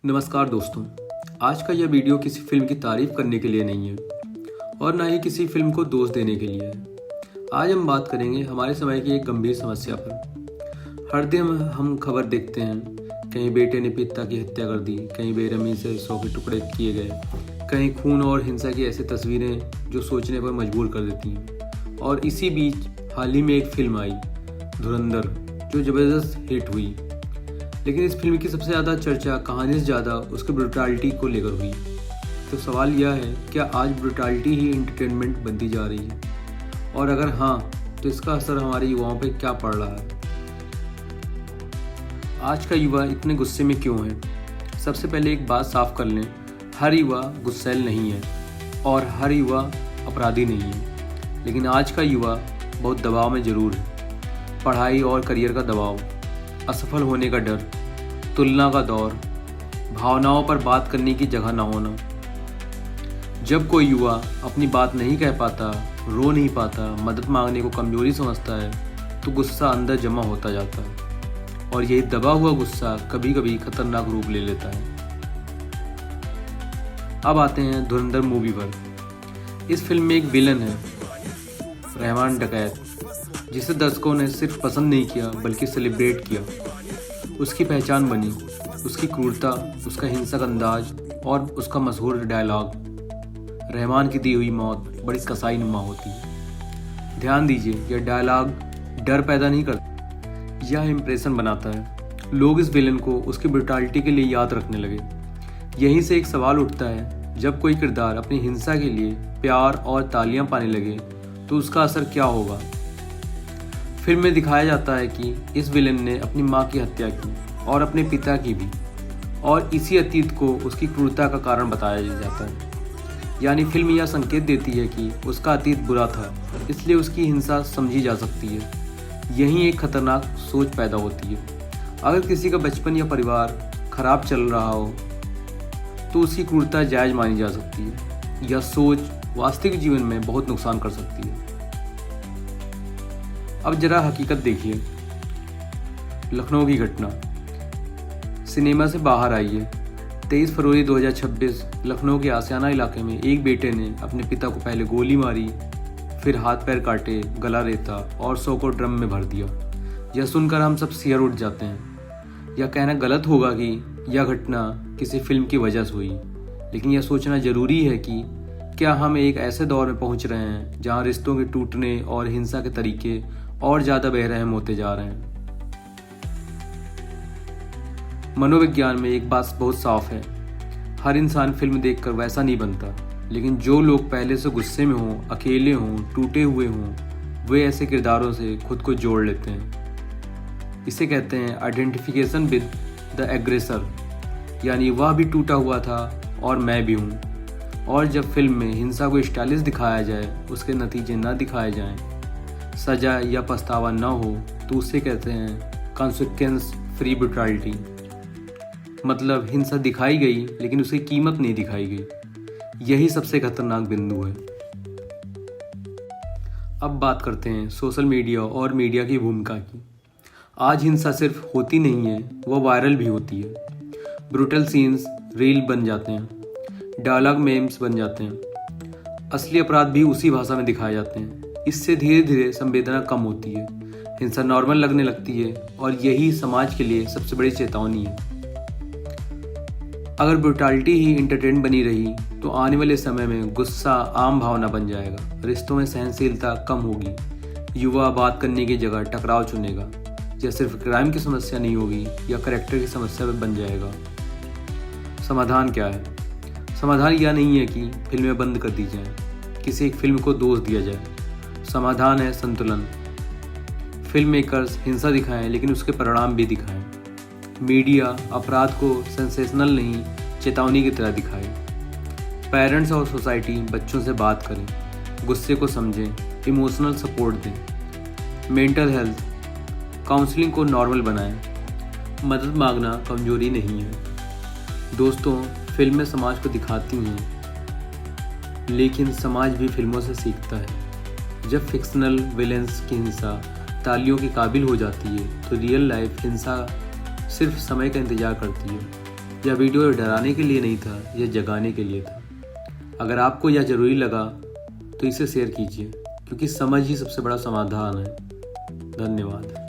नमस्कार दोस्तों। आज का यह वीडियो किसी फिल्म की तारीफ करने के लिए नहीं है और ना ही किसी फिल्म को दोष देने के लिए है। आज हम बात करेंगे हमारे समय की एक गंभीर समस्या पर। हर दिन हम खबर देखते हैं, कहीं बेटे ने पिता की हत्या कर दी, कहीं बेरहमी से 100 के टुकड़े किए गए, कहीं खून और हिंसा की ऐसी तस्वीरें जो सोचने पर मजबूर कर देती हैं। और इसी बीच हाल ही में एक फिल्म आई धुरंधर, जो ज़बरदस्त हिट हुई। लेकिन इस फिल्म की सबसे ज़्यादा चर्चा कहानी से ज़्यादा उसके ब्रुटैलिटी को लेकर हुई। तो सवाल यह है, क्या आज ब्रुटैलिटी ही एंटरटेनमेंट बनती जा रही है? और अगर हाँ, तो इसका असर हमारे युवाओं पे क्या पड़ रहा है? आज का युवा इतने गुस्से में क्यों है? सबसे पहले एक बात साफ कर लें, हर युवा गुस्सैल नहीं है और हर युवा अपराधी नहीं है। लेकिन आज का युवा बहुत दबाव में ज़रूर है। पढ़ाई और करियर का दबाव, असफल होने का डर, तुलना का दौर, भावनाओं पर बात करने की जगह न होना। जब कोई युवा अपनी बात नहीं कह पाता, रो नहीं पाता, मदद मांगने को कमजोरी समझता है, तो गुस्सा अंदर जमा होता जाता है और यही दबा हुआ गुस्सा कभी कभी खतरनाक रूप ले लेता है। अब आते हैं धुरंधर मूवी पर। इस फिल्म में एक विलन है, रहमान डकैत, जिसे दर्शकों ने सिर्फ पसंद नहीं किया बल्कि सेलिब्रेट किया। उसकी पहचान बनी उसकी क्रूरता, उसका हिंसक अंदाज और उसका मशहूर डायलॉग, रहमान की दी हुई मौत बड़ी कसाई नुमा होती है। ध्यान दीजिए, यह डायलॉग डर पैदा नहीं करता, यह इंप्रेशन बनाता है। लोग इस विलन को उसकी ब्रुटैलिटी के लिए याद रखने लगे। यहीं से एक सवाल उठता है, जब कोई किरदार अपनी हिंसा के लिए प्यार और तालियां पाने लगे तो उसका असर क्या होगा? फिल्म में दिखाया जाता है कि इस विलेन ने अपनी मां की हत्या की और अपने पिता की भी, और इसी अतीत को उसकी क्रूरता का कारण बताया जाता है। यानी फिल्म यह संकेत देती है कि उसका अतीत बुरा था, इसलिए उसकी हिंसा समझी जा सकती है। यहीं एक खतरनाक सोच पैदा होती है। अगर किसी का बचपन या परिवार खराब चल रहा हो तो उसकी क्रूरता जायज़ मानी जा सकती है। यह सोच वास्तविक जीवन में बहुत नुकसान कर सकती है। अब जरा हकीकत देखिए। लखनऊ की घटना सिनेमा से बाहर आई है। 23 फरवरी 2026 लखनऊ के आसियाना इलाके में एक बेटे ने अपने पिता को पहले गोली मारी, फिर हाथ पैर काटे, गला रेता और 100 को ड्रम में भर दिया। यह सुनकर हम सब सिहर उठ जाते हैं। यह कहना गलत होगा कि यह घटना किसी फिल्म की वजह से हुई, लेकिन यह सोचना जरूरी है कि क्या हम एक ऐसे दौर में पहुंच रहे हैं जहां रिश्तों के टूटने और हिंसा के तरीके और ज़्यादा बेरहम होते जा रहे हैं। मनोविज्ञान में एक बात बहुत साफ है, हर इंसान फिल्म देखकर वैसा नहीं बनता, लेकिन जो लोग पहले से गुस्से में हों, अकेले हों, टूटे हुए हों, वे ऐसे किरदारों से खुद को जोड़ लेते हैं। इसे कहते हैं आइडेंटिफिकेशन विद द एग्रेसर, यानी वह भी टूटा हुआ था और मैं भी हूँ। और जब फिल्म में हिंसा को स्टाइलिश दिखाया जाए, उसके नतीजे न दिखाए जाएं, सजा या पछतावा न हो, तो उसे कहते हैं कॉन्सिक्वेंस फ्री ब्रुटैलिटी। मतलब हिंसा दिखाई गई लेकिन उसकी कीमत नहीं दिखाई गई। यही सबसे खतरनाक बिंदु है। अब बात करते हैं सोशल मीडिया और मीडिया की भूमिका की। आज हिंसा सिर्फ होती नहीं है, वह वायरल भी होती है। ब्रूटल सीन्स रील बन जाते हैं, डायलॉग मेम्स बन जाते हैं, असली अपराध भी उसी भाषा में दिखाए जाते हैं। इससे धीरे धीरे संवेदना कम होती है, हिंसा नॉर्मल लगने लगती है और यही समाज के लिए सबसे बड़ी चेतावनी है। अगर ब्रुटैलिटी ही एंटरटेन बनी रही तो आने वाले समय में गुस्सा आम भावना बन जाएगा, रिश्तों में सहनशीलता कम होगी, युवा बात करने की जगह टकराव चुनेगा। यह सिर्फ क्राइम की समस्या नहीं होगी, यह कैरेक्टर की समस्या बन जाएगा। समाधान क्या है? समाधान यह नहीं है कि फिल्में बंद कर दी जाएं, किसी एक फिल्म को दोष दिया जाए। समाधान है संतुलन। फिल्म मेकर्स हिंसा दिखाएं लेकिन उसके परिणाम भी दिखाएं। मीडिया अपराध को सेंसेशनल नहीं, चेतावनी की तरह दिखाए। पेरेंट्स और सोसाइटी बच्चों से बात करें, गुस्से को समझें, इमोशनल सपोर्ट दें। मेंटल हेल्थ काउंसलिंग को नॉर्मल बनाएं। मदद मांगना कमजोरी नहीं है। दोस्तों, फिल्में समाज को दिखाती हैं, लेकिन समाज भी फिल्मों से सीखता है। जब फिक्शनल विलेंस की हिंसा तालियों की काबिल हो जाती है तो रियल लाइफ हिंसा सिर्फ समय का इंतजार करती है। यह वीडियो डराने के लिए नहीं था, यह जगाने के लिए था। अगर आपको यह ज़रूरी लगा तो इसे शेयर कीजिए, क्योंकि समझ ही सबसे बड़ा समाधान है। धन्यवाद।